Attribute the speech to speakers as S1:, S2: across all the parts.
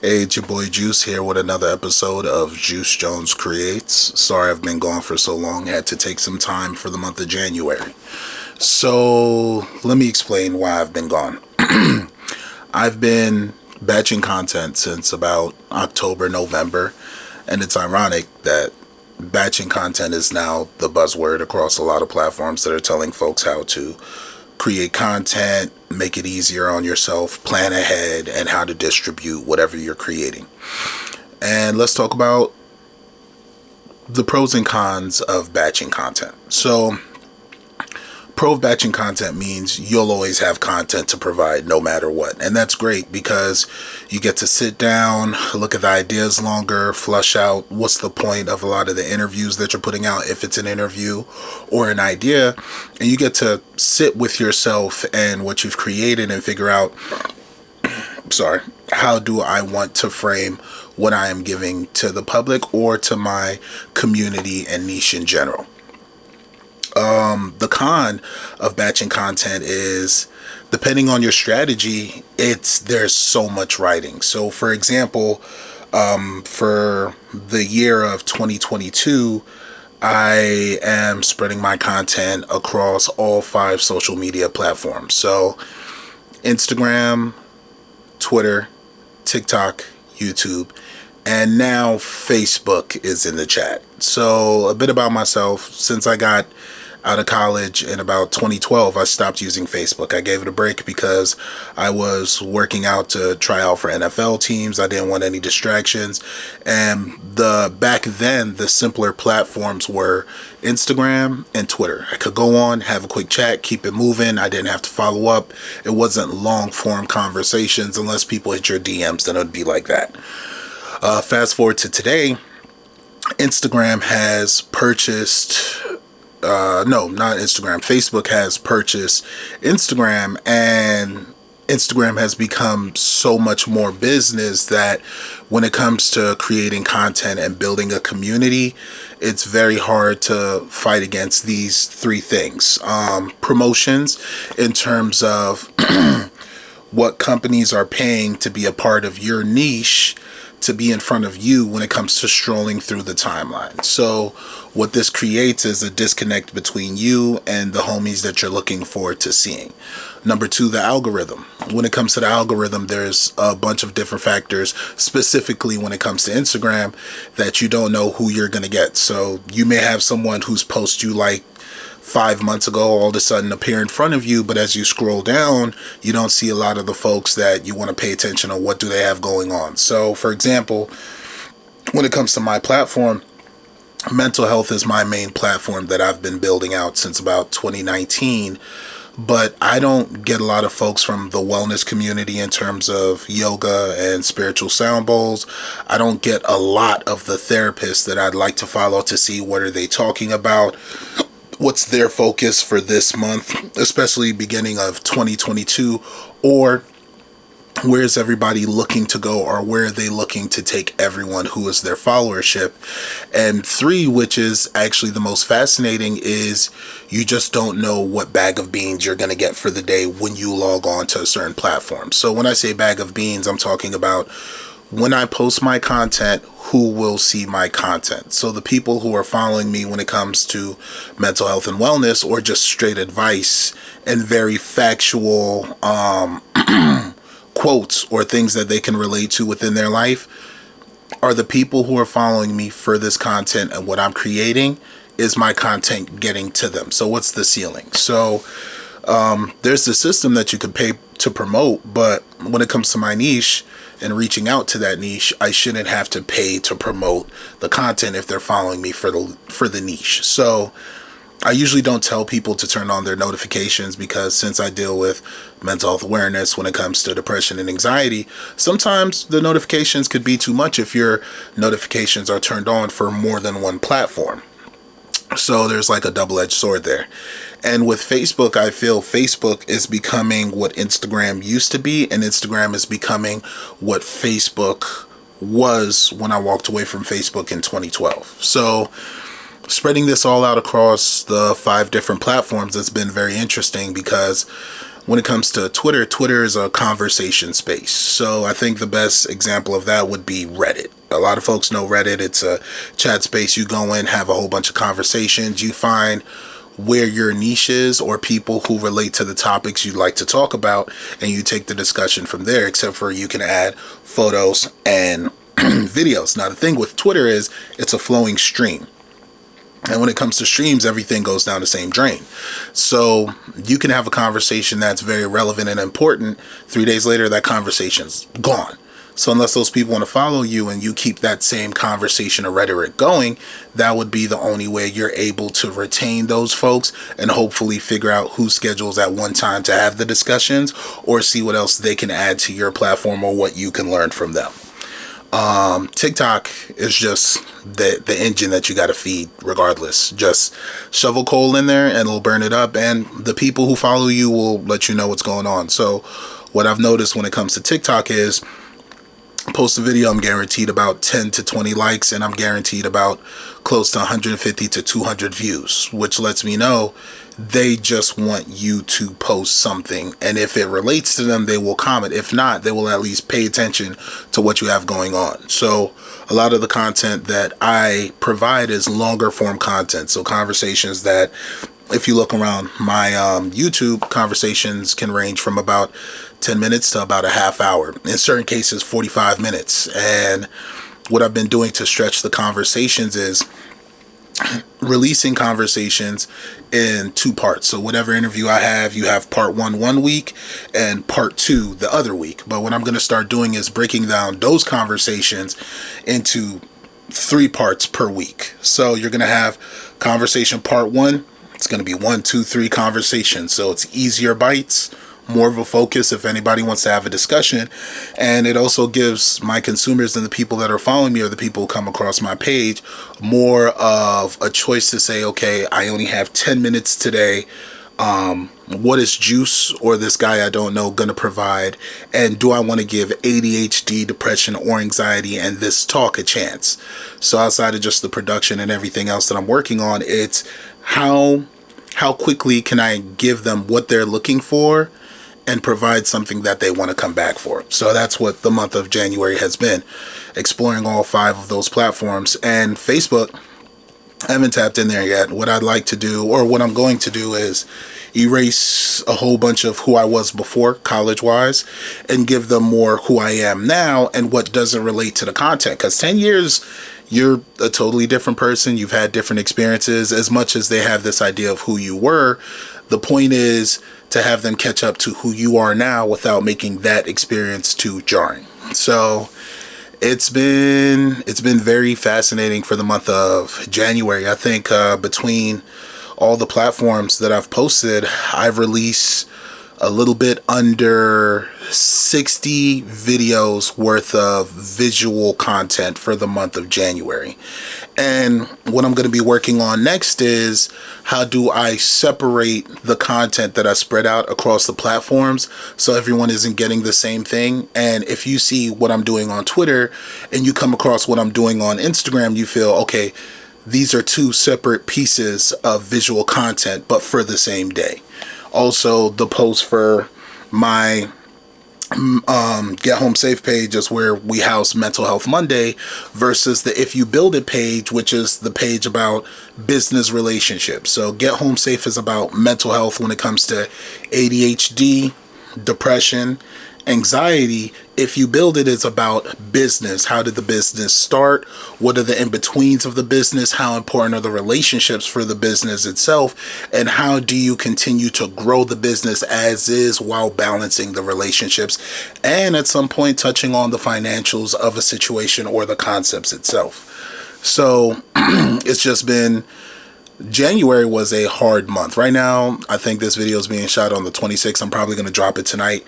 S1: Hey, it's your boy Juice here with another episode of Juice Jones Creates. Sorry I've been gone for so long. Had to take some time for the month of January. So, let me explain why I've been gone. I've been batching content since about October, November, and it's ironic that batching content is now the buzzword across a lot of platforms that are telling folks how to create content, make it easier on yourself, plan ahead, and how to distribute whatever you're creating. And let's talk about the pros and cons of batching content. So, pro of batching content means you'll always have content to provide no matter what. And that's great because you get to sit down, look at the ideas longer, flush out what's the point of a lot of the interviews that you're putting out, if it's an interview or an idea, and you get to sit with yourself and what you've created and figure out, how do I want to frame what I am giving to the public or to my community and niche in general. The con of batching content is, depending on your strategy, there's so much writing. So for example, for the year of 2022, I am spreading my content across all 5 social media platforms. So Instagram, Twitter, TikTok, YouTube, and now Facebook is in the chat. So a bit about myself. Since I got out of college in about 2012, I stopped using Facebook. I gave it a break because I was working out to try out for NFL teams. I didn't want any distractions. And back then, the simpler platforms were Instagram and Twitter. I could go on, have a quick chat, keep it moving. I didn't have to follow up. It wasn't long form conversations unless people hit your DMs, then it would be like that. Fast forward to today, Instagram has purchased no, not Instagram. Facebook has purchased Instagram, and Instagram has become so much more business that when it comes to creating content and building a community, it's very hard to fight against these 3 things. Promotions, in terms of what companies are paying to be a part of your niche, to be in front of you when it comes to strolling through the timeline. So what this creates is a disconnect between you and the homies that you're looking forward to seeing. Number 2, the algorithm. When it comes to the algorithm, there's a bunch of different factors, specifically when it comes to Instagram, that you don't know who you're going to get. So you may have someone whose post you like 5 months ago all of a sudden appear in front of you, but as you scroll down, you don't see a lot of the folks that you want to pay attention on what do they have going on. So for example, when it comes to my platform, mental health is my main platform that I've been building out since about 2019. But I don't get a lot of folks from the wellness community in terms of yoga and spiritual sound bowls. I don't get a lot of the therapists that I'd like to follow to see what are they talking about, what's their focus for this month, especially beginning of 2022, or where's everybody looking to go, or where are they looking to take everyone who is their followership. And 3, which is actually the most fascinating, is you just don't know what bag of beans you're going to get for the day when you log on to a certain platform. So when I say bag of beans, I'm talking about when I post my content, who will see my content. So the people who are following me when it comes to mental health and wellness, or just straight advice and very factual quotes or things that they can relate to within their life, are the people who are following me for this content, and what I'm creating is my content getting to them. So what's the ceiling? So there's the system that you could pay to promote, but when it comes to my niche and reaching out to that niche, I shouldn't have to pay to promote the content if they're following me for the niche. So I usually don't tell people to turn on their notifications, because since I deal with mental health awareness when it comes to depression and anxiety, sometimes the notifications could be too much if your notifications are turned on for more than one platform. So there's like a double-edged sword there. And with Facebook, I feel Facebook is becoming what Instagram used to be, and Instagram is becoming what Facebook was when I walked away from Facebook in 2012. So spreading this all out across the 5 different platforms has been very interesting, because When it comes to Twitter, Twitter is a conversation space. So I think the best example of that would be Reddit. A lot of folks know Reddit. It's a chat space. You go in, have a whole bunch of conversations. You find where your niche is or people who relate to the topics you'd like to talk about, and you take the discussion from there, except for you can add photos and videos. Now, the thing with Twitter is it's a flowing stream. And when it comes to streams, everything goes down the same drain. So you can have a conversation that's very relevant and important. 3 days later, that conversation's gone. So unless those people want to follow you and you keep that same conversation or rhetoric going, that would be the only way you're able to retain those folks and hopefully figure out who schedules at one time to have the discussions, or see what else they can add to your platform or what you can learn from them. TikTok is just the engine that you got to feed regardless. Just shovel coal in there and it'll burn it up, and the people who follow you will let you know what's going on. So what I've noticed when it comes to TikTok is, post a video, I'm guaranteed about 10 to 20 likes, and I'm guaranteed about close to 150 to 200 views, which lets me know they just want you to post something, and if it relates to them, they will comment. If not, they will at least pay attention to what you have going on. So a lot of the content that I provide is longer form content, so conversations that, if you look around my YouTube, conversations can range from about 10 minutes to about a half hour. In certain cases, 45 minutes. And what I've been doing to stretch the conversations is releasing conversations in 2 parts. So whatever interview I have, you have part 1 week and part 2 the other week. But what I'm going to start doing is breaking down those conversations into 3 parts per week. So you're going to have conversation part 1. It's going to be 1, 2, 3 conversations. So it's easier bites, more of a focus if anybody wants to have a discussion. And it also gives my consumers and the people that are following me, or the people who come across my page, more of a choice to say, okay, I only have 10 minutes today. What is Juice or this guy I don't know going to provide? And do I want to give ADHD, depression, or anxiety and this talk a chance? So outside of just the production and everything else that I'm working on, it's how quickly can I give them what they're looking for and provide something that they want to come back for. So that's what the month of January has been, exploring all 5 of those platforms. And Facebook, I haven't tapped in there yet. What I'd like to do, or what I'm going to do, is erase a whole bunch of who I was before, college-wise, and give them more who I am now and what doesn't relate to the content. Because 10 years, you're a totally different person. You've had different experiences. As much as they have this idea of who you were, the point is to have them catch up to who you are now without making that experience too jarring. So it's been very fascinating for the month of January. I think between all the platforms that I've posted, I've released a little bit under 60 videos worth of visual content for the month of January. And what I'm going to be working on next is, how do I separate the content that I spread out across the platforms so everyone isn't getting the same thing? And if you see what I'm doing on Twitter and you come across what I'm doing on Instagram, you feel, okay, these are 2 separate pieces of visual content, but for the same day. Also, the post for my Get Home Safe page is where we house Mental Health Monday, versus the If You Build It page, which is the page about business relationships. So Get Home Safe is about mental health when it comes to ADHD, depression, anxiety. If You Build It is about business. How did the business start? What are the in-betweens of the business? How important are the relationships for the business itself? And how do you continue to grow the business as is while balancing the relationships? And at some point touching on the financials of a situation or the concepts itself. So it's just been, January was a hard month. Right now, I think this video is being shot on the 26th. I'm probably going to drop it tonight.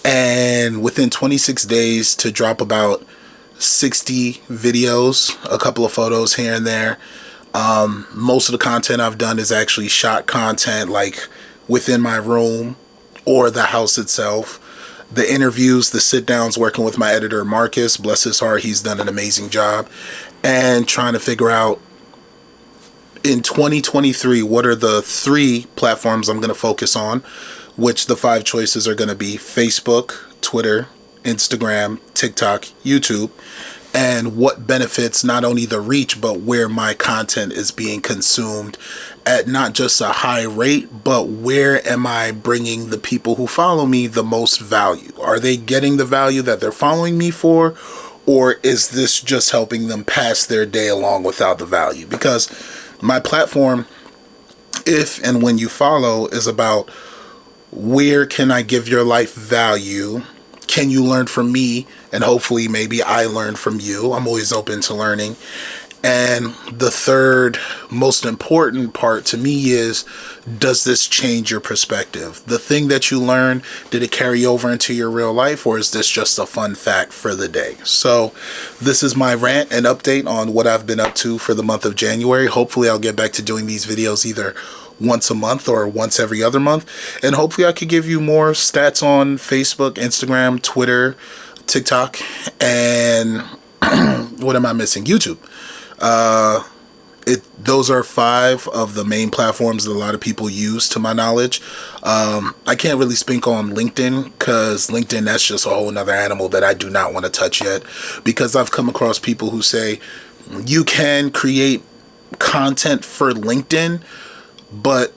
S1: And within 26 days to drop about 60 videos, a couple of photos here and there. Most of the content I've done is actually shot content, like within my room or the house itself. The interviews, the sit downs, working with my editor, Marcus, bless his heart, he's done an amazing job. And trying to figure out, in 2023, what are the 3 platforms I'm going to focus on? which the 5 choices are going to be Facebook, Twitter, Instagram, TikTok, YouTube, and what benefits not only the reach, but where my content is being consumed at not just a high rate, but where am I bringing the people who follow me the most value? Are they getting the value that they're following me for? Or is this just helping them pass their day along without the value? Because my platform, if and when you follow, is about where can I give your life value? Can you learn from me? And hopefully maybe I learn from you. I'm always open to learning. And the third most important part to me is, does this change your perspective? The thing that you learn, did it carry over into your real life, or is this just a fun fact for the day? So this is my rant and update on what I've been up to for the month of January. Hopefully I'll get back to doing these videos either once a month or once every other month. And hopefully I could give you more stats on Facebook, Instagram, Twitter, TikTok, and what am I missing? YouTube. Those are 5 of the main platforms that a lot of people use, to my knowledge. I can't really speak on LinkedIn, because LinkedIn, that's just a whole nother animal that I do not want to touch yet, because I've come across people who say you can create content for LinkedIn, but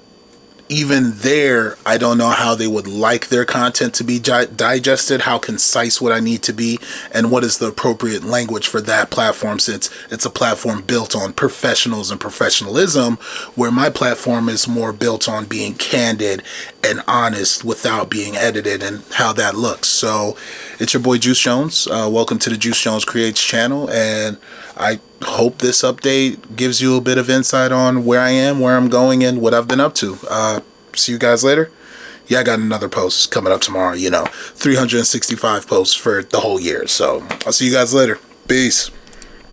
S1: even there, I don't know how they would like their content to be digested. How concise would I need to be? And what is the appropriate language for that platform, since it's a platform built on professionals and professionalism, where my platform is more built on being candid and honest without being edited, and how that looks. So it's your boy Juice Jones. Welcome to the Juice Jones Creates channel, and I hope this update gives you a bit of insight on where I am, where I'm going, and what I've been up to. See you guys later. Yeah, I got another post coming up tomorrow. 365 posts for the whole year. So I'll see you guys later. Peace.